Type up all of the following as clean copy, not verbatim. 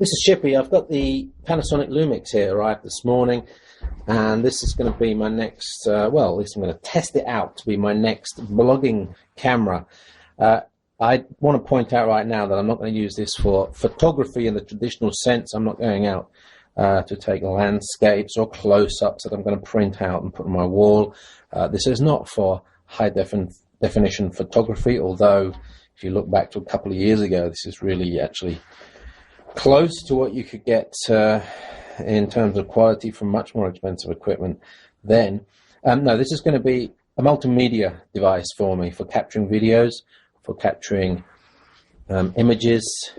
This is Shippy. I've got the Panasonic Lumix here, arrived this morning, and this is going to be my next, well, at least I'm going to test it out to be my next blogging camera. I want to point out right now that I'm not going to use this for photography in the traditional sense. I'm not going out to take landscapes or close-ups that I'm going to print out and put on my wall. This is not for high definition photography, although if you look back to a couple of years ago, this is really actually close to what you could get in terms of quality from much more expensive equipment then. No, this is going to be a multimedia device for me for capturing videos, for capturing images,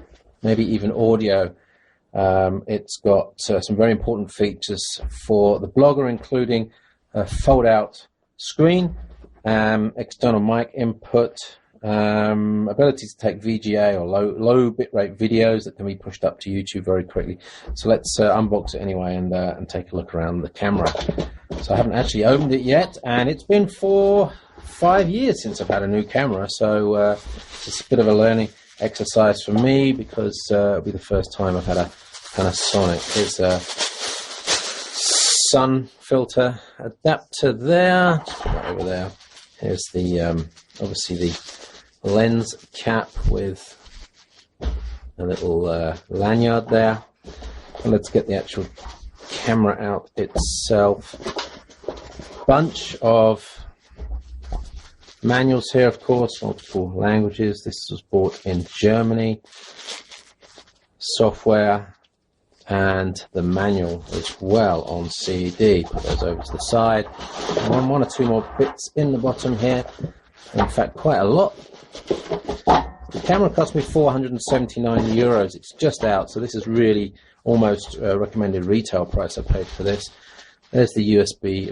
maybe even audio. It's got some very important features for the blogger, including a fold-out screen, external mic input, ability to take VGA or low bitrate videos that can be pushed up to YouTube very quickly. So let's unbox it anyway and take a look around the camera. So I haven't actually opened it yet, and it's been 5 years since I've had a new camera, so it's a bit of a learning exercise for me because it'll be the first time I've had a Panasonic. Here's a sun filter adapter there, just put that over there. Here's the obviously the lens cap with a little lanyard there. And let's get the actual camera out itself. Bunch of manuals here, of course, multiple languages. This was bought in Germany. Software and the manual as well on CD. Put those over to the side. And one or two more bits in the bottom here. In fact, quite a lot. The camera cost me €479. It's just out, so this is really almost recommended retail price I paid for this. There's the USB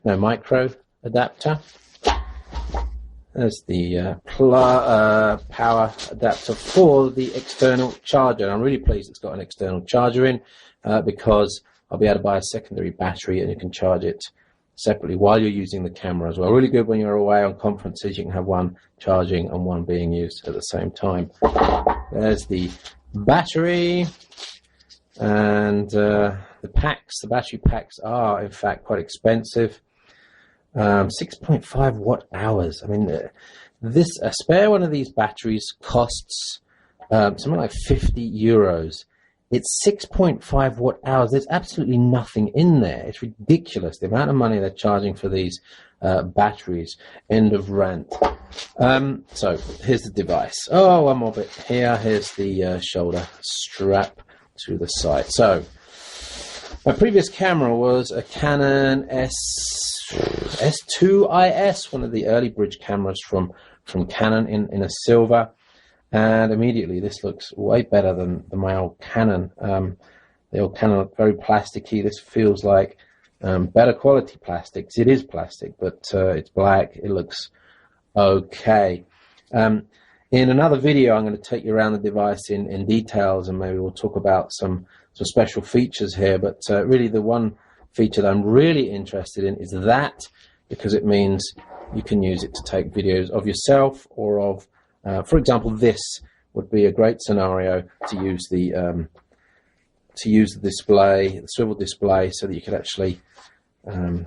micro adapter. There's the power adapter for the external charger. And I'm really pleased it's got an external charger in because I'll be able to buy a secondary battery and you can charge it separately while you're using the camera as well. Really good when you're away on conferences. You can have one charging and one being used at the same time. There's the battery, and the battery packs are in fact quite expensive. 6.5 watt hours. I mean, a spare one of these batteries costs something like €50. It's 6.5 watt hours. There's absolutely nothing in there. It's ridiculous the amount of money they're charging for these batteries. End of rant. So here's the device. Oh, one more bit here. Here's the shoulder strap to the side. So my previous camera was a Canon S2IS, one of the early bridge cameras from Canon in a silver. And immediately this looks way better than my old Canon. The old Canon looked very plasticky. This feels like better quality plastics. It is plastic, but it's black. It looks okay. In another video, I'm going to take you around the device in details, and maybe we'll talk about some special features here. But really the one feature that I'm really interested in is that, because it means you can use it to take videos of yourself or of for example, this would be a great scenario to use the display, the swivel display, so that you could actually do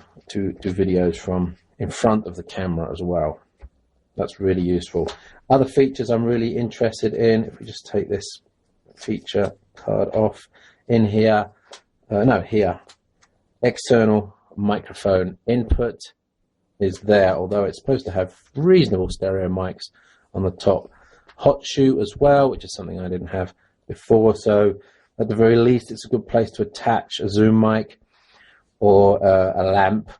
videos from in front of the camera as well. That's really useful. Other features I'm really interested in, if we just take this feature card off, in here, here, external microphone input is there, although it's supposed to have reasonable stereo mics on the top. Hot shoe as well, which is something I didn't have before, so at the very least it's a good place to attach a zoom mic or a lamp,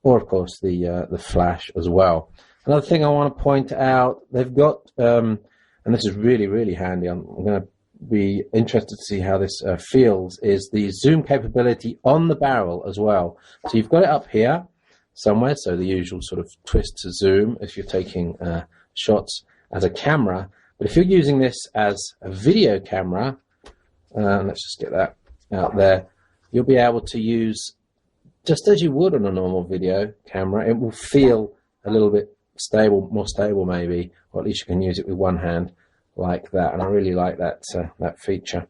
or of course the flash as well. Another thing I want to point out, they've got and this is really handy, I'm going to be interested to see how this feels, is the zoom capability on the barrel as well. So you've got it up here somewhere, so the usual sort of twist to zoom if you're taking shots as a camera. But if you're using this as a video camera, let's just get that out there, you'll be able to use, just as you would on a normal video camera, it will feel a little bit stable, more stable maybe, or at least you can use it with one hand like that. And I really like that that feature.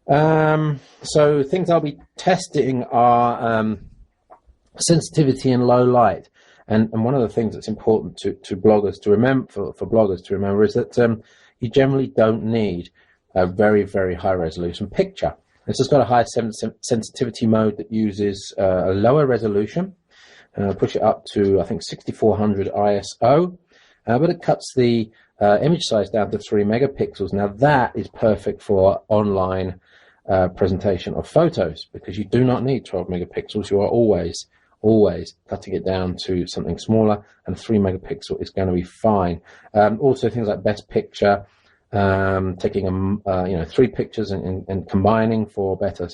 So things I'll be testing are sensitivity and low light. And one of the things that's important to bloggers to remember, for bloggers to remember, is that you generally don't need a very, very high resolution picture. This has got a high sensitivity mode that uses a lower resolution. Push it up to, I think, 6400 ISO, but it cuts the image size down to 3 megapixels. Now that is perfect for online presentation of photos, because you do not need 12 megapixels. You are always cutting it down to something smaller, and 3 megapixel is going to be fine. Also things like best picture, taking 3 pictures and combining for better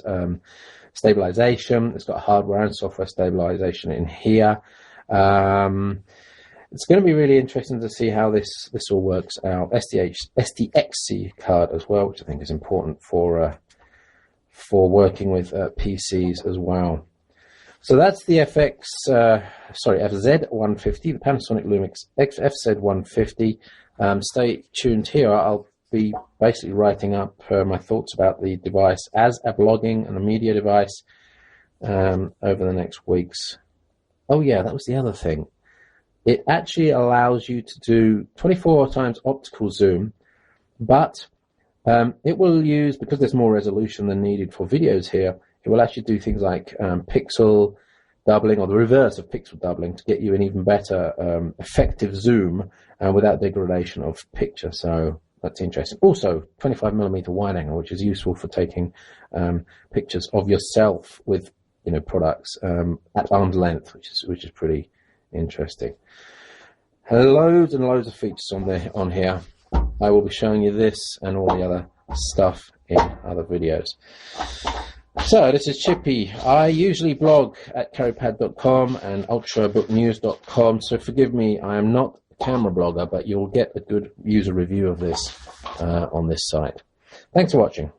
stabilization. It's got hardware and software stabilization in here. It's going to be really interesting to see how this all works out. SDXC card as well, which I think is important for working with PCs as well. So that's the FZ150, the Panasonic Lumix FZ150. Stay tuned here. I'll be basically writing up my thoughts about the device as a blogging and a media device over the next weeks. Oh yeah, that was the other thing. It actually allows you to do 24 times optical zoom, but it will use, because there's more resolution than needed for videos here, it will actually do things like pixel doubling, or the reverse of pixel doubling, to get you an even better effective zoom without degradation of picture. So that's interesting. Also, 25mm wide angle, which is useful for taking pictures of yourself with products at arm's length, which is pretty interesting. Loads and loads of features on here. I will be showing you this and all the other stuff in other videos. So this is Chippy. I usually blog at carrypad.com and ultrabooknews.com, so forgive me, I am not a camera blogger, but you'll get a good user review of this on this site. Thanks for watching.